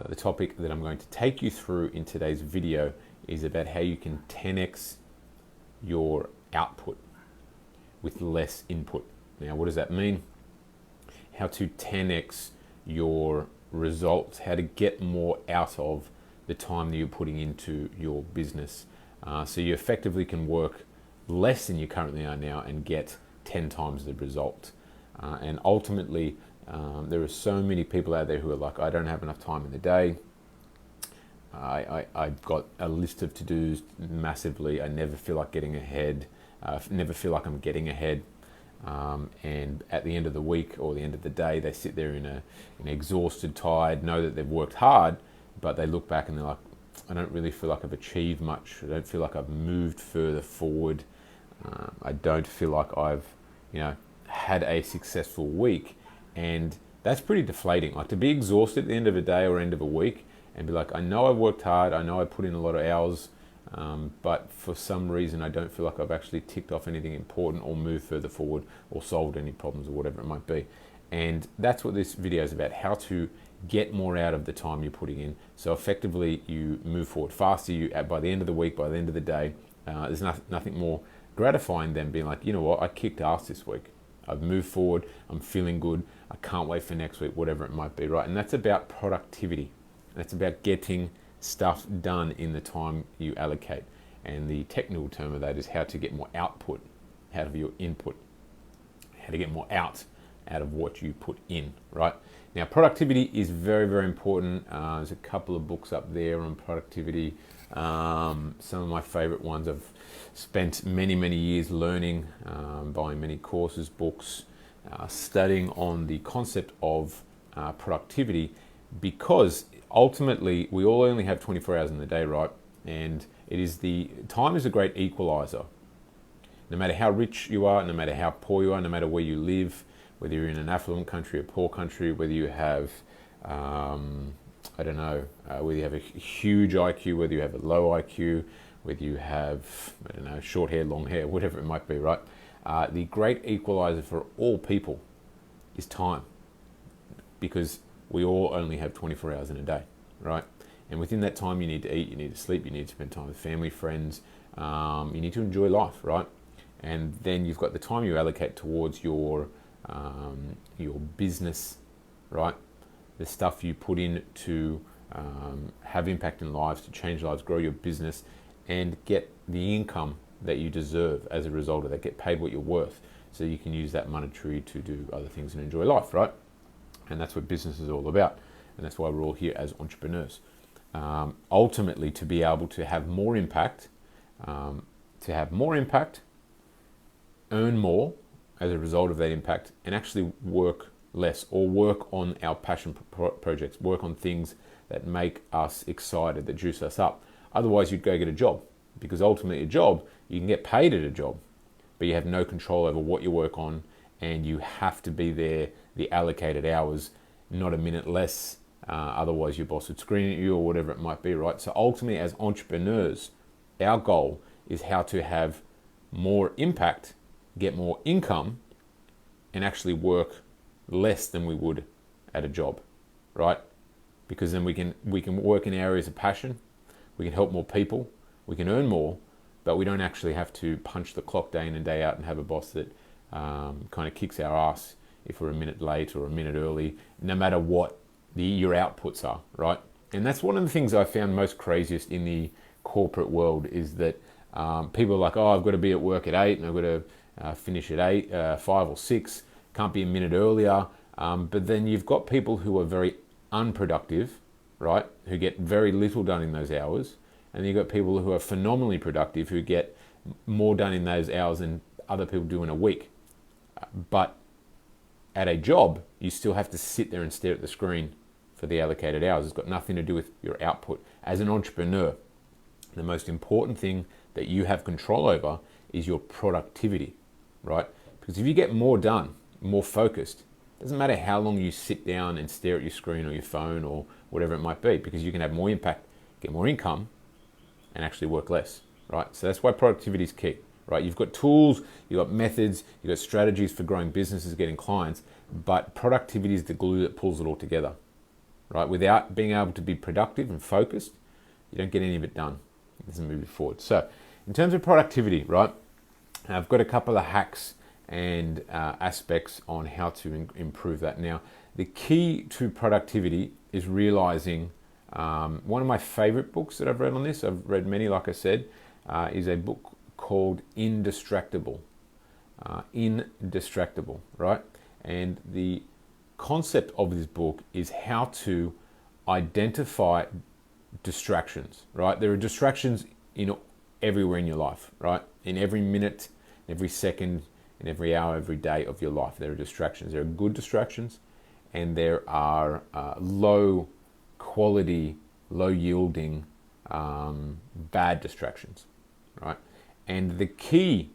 The topic that I'm going to take you through in today's video is about how you can 10x your output with less input. Now, what does that mean? How to 10x your results, how to get more out of the time that you're putting into your business. So you effectively can work less than you currently are now and get 10 times the result. And ultimately, there are so many people out there who are like, I don't have enough time in the day. I've got a list of to-dos massively. I never feel like getting ahead. Never feel like I'm getting ahead. And at the end of the week or the end of the day, they sit there in an exhausted, tired, know that they've worked hard, but they look back and they're like, I don't really feel like I've achieved much. I don't feel like I've moved further forward. I don't feel like I've, had a successful week. And that's pretty deflating. Like, to be exhausted at the end of a day or end of a week and be like, I know I've worked hard, I know I put in a lot of hours, but for some reason I don't feel like I've actually ticked off anything important or moved further forward or solved any problems or whatever it might be. And that's what this video is about, how to get more out of the time you're putting in. So effectively you move forward faster. By the end of the week, by the end of the day, there's nothing more gratifying than being like, you know what, I kicked ass this week. I've moved forward, I'm feeling good, I can't wait for next week, whatever it might be, right? And that's about productivity. That's about getting stuff done in the time you allocate. And the technical term of that is how to get more output out of your input, how to get more out of what you put in, right? Now, productivity is very, very important. There's a couple of books up there on productivity. Some of my favorite ones I've spent many, many years learning, buying many courses, books, studying on the concept of productivity, because ultimately we all only have 24 hours in the day, right? And time is a great equalizer. No matter how rich you are, no matter how poor you are, no matter where you live, whether you're in an affluent country, a poor country, whether you have whether you have a huge IQ, whether you have a low IQ, whether you have, short hair, long hair, whatever it might be, right? The great equalizer for all people is time, because we all only have 24 hours in a day, right? And within that time, you need to eat, you need to sleep, you need to spend time with family, friends, you need to enjoy life, right? And then you've got the time you allocate towards your business, right? The stuff you put in to have impact in lives, to change lives, grow your business, and get the income that you deserve as a result of that. Get paid what you're worth, so you can use that monetary to do other things and enjoy life, right? And that's what business is all about, and that's why we're all here as entrepreneurs. Ultimately, to be able to have more impact, earn more as a result of that impact, and actually work less, or work on our passion projects, work on things that make us excited, that juice us up. Otherwise, you'd go get a job, because ultimately a job, you can get paid at a job, but you have no control over what you work on, and you have to be there the allocated hours, not a minute less. Otherwise, your boss would scream at you or whatever it might be, right? So ultimately, as entrepreneurs, our goal is how to have more impact, get more income, and actually work less than we would at a job, right? Because then we can work in areas of passion, we can help more people, we can earn more, but we don't actually have to punch the clock day in and day out and have a boss that kind of kicks our ass if we're a minute late or a minute early, no matter what your outputs are, right? And that's one of the things I found most craziest in the corporate world, is that people are like, oh, I've got to be at work at 8 and I've got to finish at 5 or 6, can't be a minute earlier. But then you've got people who are very unproductive, right? Who get very little done in those hours. And then you've got people who are phenomenally productive, who get more done in those hours than other people do in a week. But at a job, you still have to sit there and stare at the screen for the allocated hours. It's got nothing to do with your output. As an entrepreneur, the most important thing that you have control over is your productivity, right? Because if you get more done, more focused, it doesn't matter how long you sit down and stare at your screen or your phone or whatever it might be, because you can have more impact, get more income, and actually work less, right? So that's why productivity is key, right? You've got tools, you've got methods, you've got strategies for growing businesses, getting clients, but productivity is the glue that pulls it all together, right? Without being able to be productive and focused, you don't get any of it done. It doesn't move you forward. So in terms of productivity, right, I've got a couple of hacks and aspects on how to improve that. Now, the key to productivity is realizing one of my favorite books that I've read on this, I've read many, like I said, is a book called Indistractable. Indistractable, right? And the concept of this book is how to identify distractions, right? There are distractions everywhere in your life, right? In every minute, every second, in every hour, every day of your life, there are distractions. There are good distractions, and there are low quality, low yielding, bad distractions, right? And the key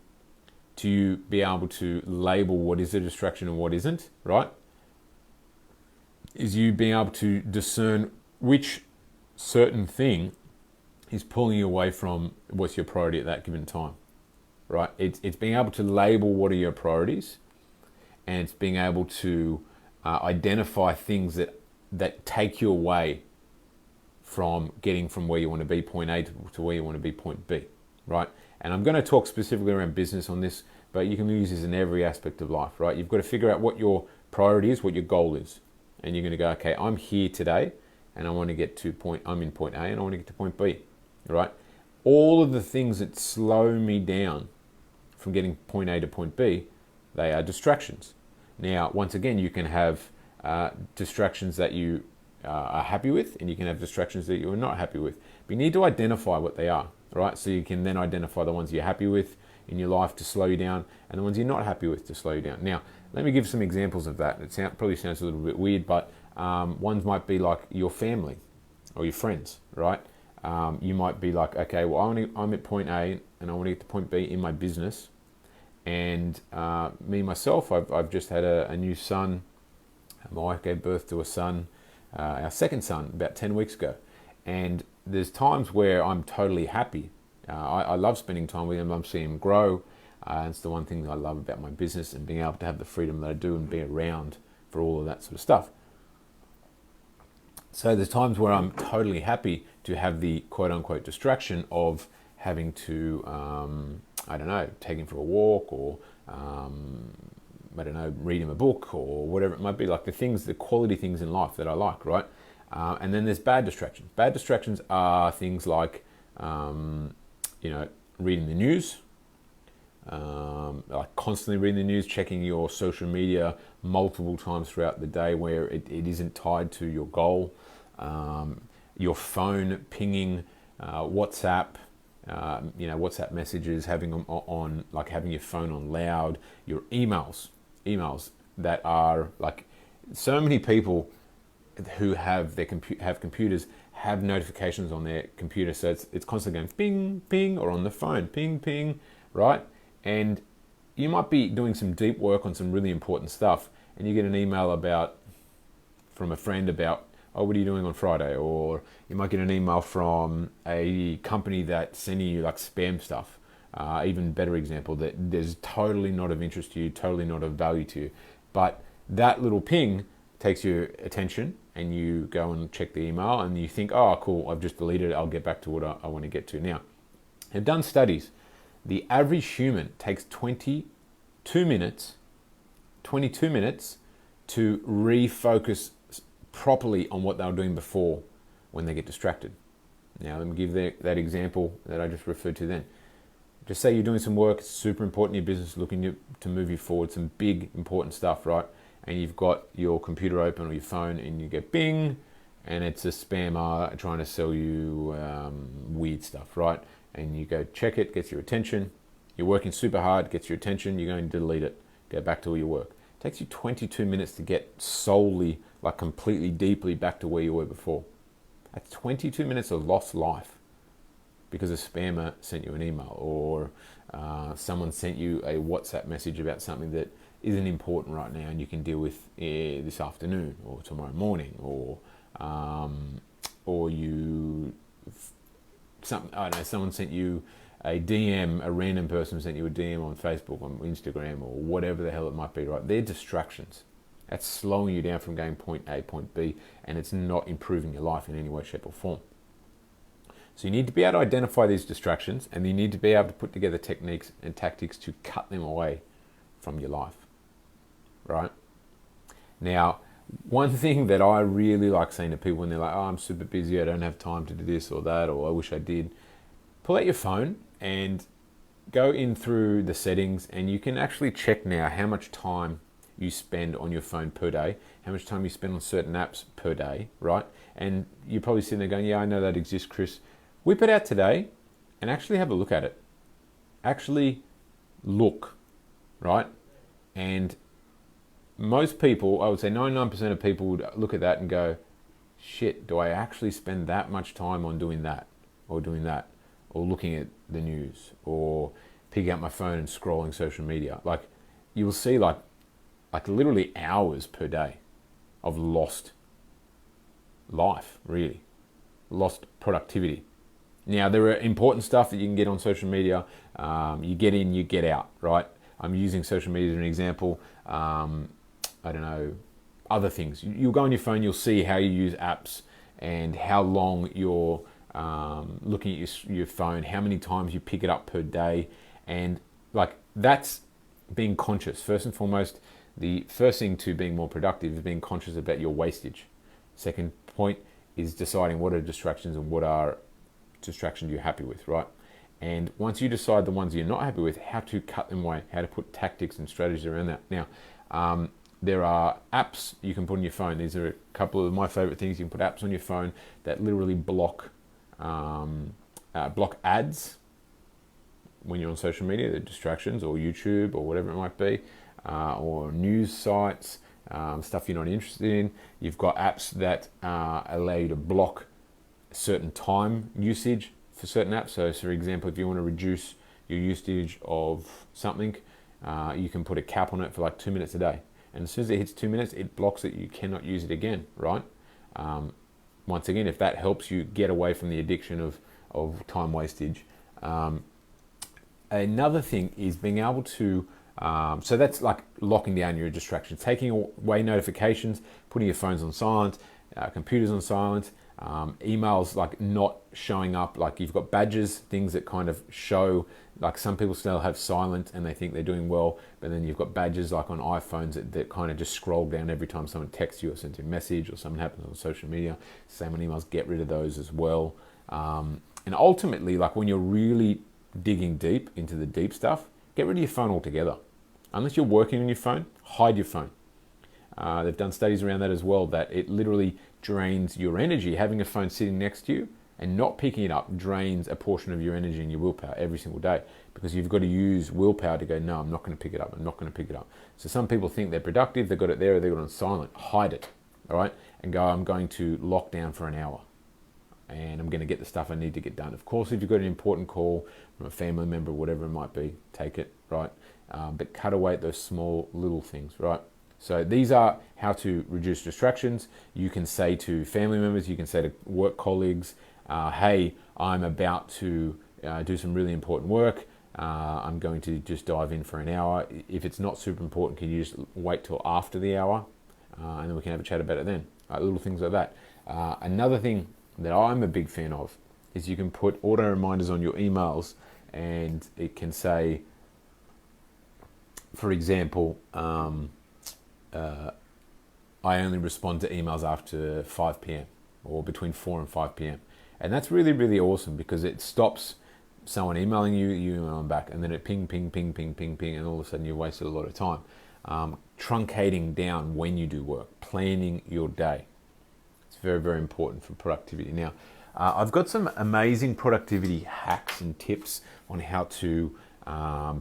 to be able to label what is a distraction and what isn't, right, is you being able to discern which certain thing is pulling you away from what's your priority at that given time, right? It's being able to label what are your priorities, and it's being able to identify things that take you away from getting from where you want to be, point A, to where you want to be, point B, right? And I'm going to talk specifically around business on this, but you can use this in every aspect of life, right? You've got to figure out what your priority is, what your goal is. And you're going to go, okay, I'm here today, and I want to get to I'm in point A, and I want to get to point B, right? All of the things that slow me down from getting point A to point B, they are distractions. Now, once again, you can have distractions that you are happy with, and you can have distractions that you are not happy with. But you need to identify what they are, right? So you can then identify the ones you're happy with in your life to slow you down, and the ones you're not happy with to slow you down. Now, let me give some examples of that. It probably sounds a little bit weird, but ones might be like your family or your friends, right? You might be like, okay, well, I'm at point A, and I want to get to point B in my business. And myself, I've just had a new son. My wife gave birth to a son, our second son, about 10 weeks ago. And there's times where I'm totally happy. I love spending time with him. I'm seeing him grow. It's the one thing I love about my business, and being able to have the freedom that I do and be around for all of that sort of stuff. So there's times where I'm totally happy to have the quote-unquote distraction of having to, take him for a walk, or, read him a book, or whatever it might be, like the quality things in life that I like, right? And then there's bad distractions. Bad distractions are things like, reading the news, like constantly reading the news, checking your social media multiple times throughout the day where it isn't tied to your goal, your phone pinging, WhatsApp, WhatsApp messages, having them on, like having your phone on loud, your emails that are like, so many people who have computers have notifications on their computer, so it's constantly going ping, ping, or on the phone, ping, ping, right? And you might be doing some deep work on some really important stuff, and you get an email from a friend about, oh, what are you doing on Friday? Or you might get an email from a company that's sending you like spam stuff. Even better example, that is totally not of interest to you, totally not of value to you. But that little ping takes your attention, and you go and check the email, and you think, oh, cool, I've just deleted it. I'll get back to what I want to get to. Now, they've done studies. The average human takes 22 minutes to refocus properly on what they were doing before when they get distracted. Now, let me give that example that I just referred to then. Just say you're doing some work, it's super important in your business, looking to move you forward, some big, important stuff, right? And you've got your computer open or your phone, and you get bing, and it's a spammer trying to sell you weird stuff, right? And you go check it, gets your attention. You're working super hard, gets your attention, you're going to delete it, go back to all your work. It takes you 22 minutes to get solely, like completely, deeply back to where you were before. That's 22 minutes of lost life because a spammer sent you an email, or someone sent you a WhatsApp message about something that isn't important right now and you can deal with this afternoon or tomorrow morning, or someone sent you a DM, a random person sent you a DM on Facebook, on Instagram, or whatever the hell it might be, right? They're distractions. That's slowing you down from going point A, point B, and it's not improving your life in any way, shape, or form. So you need to be able to identify these distractions, and you need to be able to put together techniques and tactics to cut them away from your life, right? Now, one thing that I really like saying to people when they're like, oh, I'm super busy, I don't have time to do this or that, or I wish I did, pull out your phone and go in through the settings, and you can actually check now how much time you spend on your phone per day, how much time you spend on certain apps per day, right? And you're probably sitting there going, yeah, I know that exists, Chris. Whip it out today and actually have a look at it. Actually look, right? And most people, I would say 99% of people would look at that and go, shit, do I actually spend that much time on doing that or doing that or looking at the news or picking up my phone and scrolling social media? Like, you will see like literally hours per day of lost life, really. Lost productivity. Now, there are important stuff that you can get on social media. You get in, you get out, right? I'm using social media as an example. I don't know, other things. You'll go on your phone, you'll see how you use apps and how long you're looking at your phone, how many times you pick it up per day. And like, that's being conscious. First and foremost, the first thing to being more productive is being conscious about your wastage. Second point is deciding what are distractions and what are distractions you're happy with, right? And once you decide the ones you're not happy with, how to cut them away, how to put tactics and strategies around that. Now, there are apps you can put on your phone. These are a couple of my favorite things. You can put apps on your phone that literally block ads when you're on social media, the distractions, or YouTube, or whatever it might be, or news sites, stuff you're not interested in. You've got apps that allow you to block certain time usage for certain apps. So for example, if you want to reduce your usage of something, you can put a cap on it for like 2 minutes a day. And as soon as it hits 2 minutes, it blocks it. You cannot use it again, right? Once again, if that helps you get away from the addiction of time wastage. Another thing is being able to, so that's like locking down your distractions, taking away notifications, putting your phones on silent, computers on silent, emails like not showing up, like you've got badges, things that kind of show, like some people still have silent and they think they're doing well, but then you've got badges like on iPhones that kind of just scroll down every time someone texts you or sends you a message or something happens on social media. Same on emails, get rid of those as well. And ultimately, like when you're really digging deep into the deep stuff, get rid of your phone altogether. Unless you're working on your phone, hide your phone. They've done studies around that as well, that it literally drains your energy. Having a phone sitting next to you and not picking it up drains a portion of your energy and your willpower every single day, because you've got to use willpower to go, no, I'm not going to pick it up. I'm not going to pick it up. So some people think they're productive. They've got it there, or they've got it on silent. Hide it, all right? And go, I'm going to lock down for an hour and I'm going to get the stuff I need to get done. Of course, if you've got an important call from a family member, whatever it might be, take it, right? But cut away at those small little things, right? So these are how to reduce distractions. You can say to family members, you can say to work colleagues, hey, I'm about to do some really important work. I'm going to just dive in for an hour. If it's not super important, can you just wait till after the hour? And then we can have a chat about it then. Little things like that. Another thing that I'm a big fan of is you can put auto reminders on your emails, and it can say, for example, I only respond to emails after 5 p.m. or between 4 and 5 p.m. And that's really, really awesome, because it stops someone emailing you, you email them back, and then it ping, ping, ping, ping, ping, ping, and all of a sudden you've wasted a lot of time. Truncating down when you do work, planning your day. It's very, very important for productivity. Now, I've got some amazing productivity hacks and tips on how to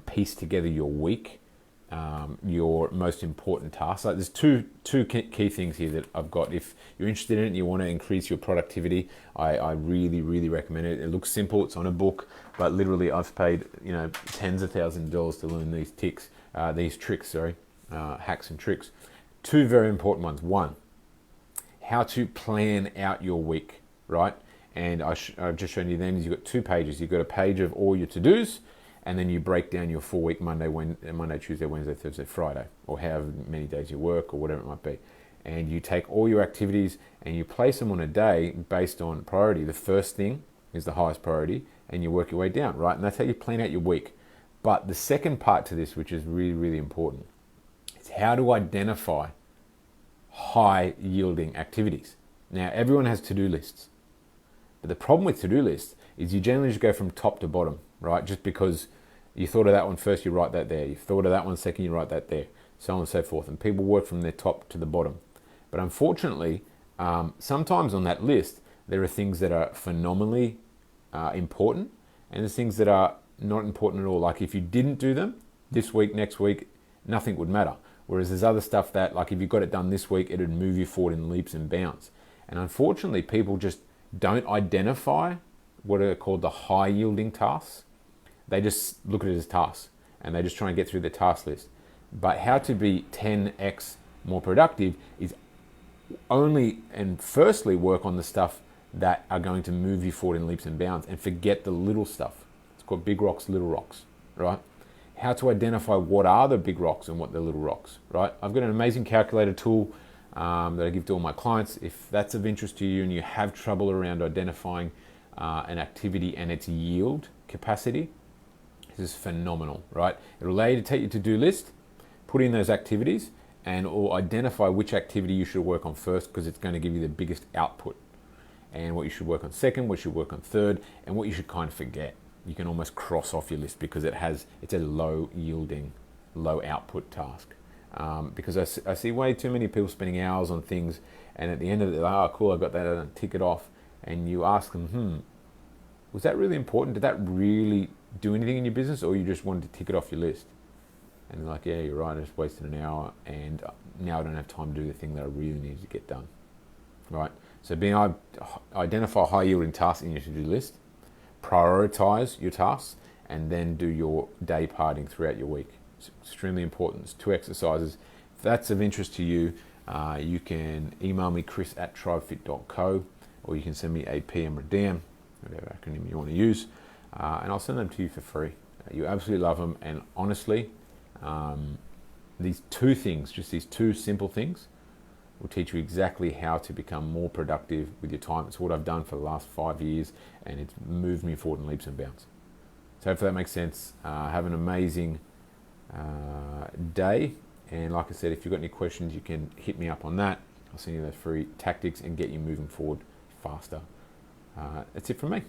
piece together your week, your most important tasks. Like there's two key things here that I've got. If you're interested in it and you want to increase your productivity, I really, really recommend it. It looks simple. It's on a book, but literally I've paid tens of thousands of dollars to learn these tricks, hacks and tricks. Two very important ones. One, how to plan out your week, right? And I've just shown you them. You've got 2 pages. You've got a page of all your to-dos, and then you break down your 4-week Monday, Tuesday, Wednesday, Thursday, Friday, or however many days you work or whatever it might be. And you take all your activities and you place them on a day based on priority. The first thing is the highest priority, and you work your way down, right? And that's how you plan out your week. But the second part to this, which is really, really important, is how to identify high yielding activities. Now, everyone has to-do lists. But the problem with to-do lists is you generally just go from top to bottom, right? Just because you thought of that one first, you write that there. You thought of that one second, you write that there, so on and so forth. And people work from their top to the bottom. But unfortunately, sometimes on that list, there are things that are phenomenally important, and there's things that are not important at all. Like if you didn't do them this week, next week, nothing would matter. Whereas there's other stuff that, like if you got it done this week, it would move you forward in leaps and bounds. And unfortunately, people just don't identify what are called the high yielding tasks. They just look at it as tasks, and they just try and get through the task list. But how to be 10x more productive is only and firstly work on the stuff that are going to move you forward in leaps and bounds, and forget the little stuff. It's called big rocks, little rocks, right? How to identify what are the big rocks and what the little rocks, right? I've got an amazing calculator tool that I give to all my clients. If that's of interest to you and you have trouble around identifying an activity and its yield capacity, this is phenomenal, right? It'll allow you to take your to-do list, put in those activities, and or identify which activity you should work on first, because it's going to give you the biggest output, and what you should work on second, what you should work on third, and what you should kind of forget. You can almost cross off your list because it's a low yielding, low output task. Because I see way too many people spending hours on things, and at the end of it, they're like, oh cool, I got that, and tick it off. And you ask them, was that really important? Did that really do anything in your business, or you just wanted to tick it off your list? And they're like, yeah, you're right, I just wasted an hour, and now I don't have time to do the thing that I really needed to get done, right? So identify high yielding tasks in your to-do list, prioritize your tasks, and then do your day parting throughout your week. It's extremely important. It's 2 exercises. If that's of interest to you, you can email me, chris@tribefit.co, or you can send me a PM or DM, whatever acronym you want to use, and I'll send them to you for free. You absolutely love them, and honestly, these two things, just these two simple things, will teach you exactly how to become more productive with your time. It's what I've done for the last 5 years, and it's moved me forward in leaps and bounds. So hopefully that makes sense. Have an amazing day, and like I said, if you've got any questions, you can hit me up on that. I'll send you those free tactics and get you moving forward faster. That's it from me.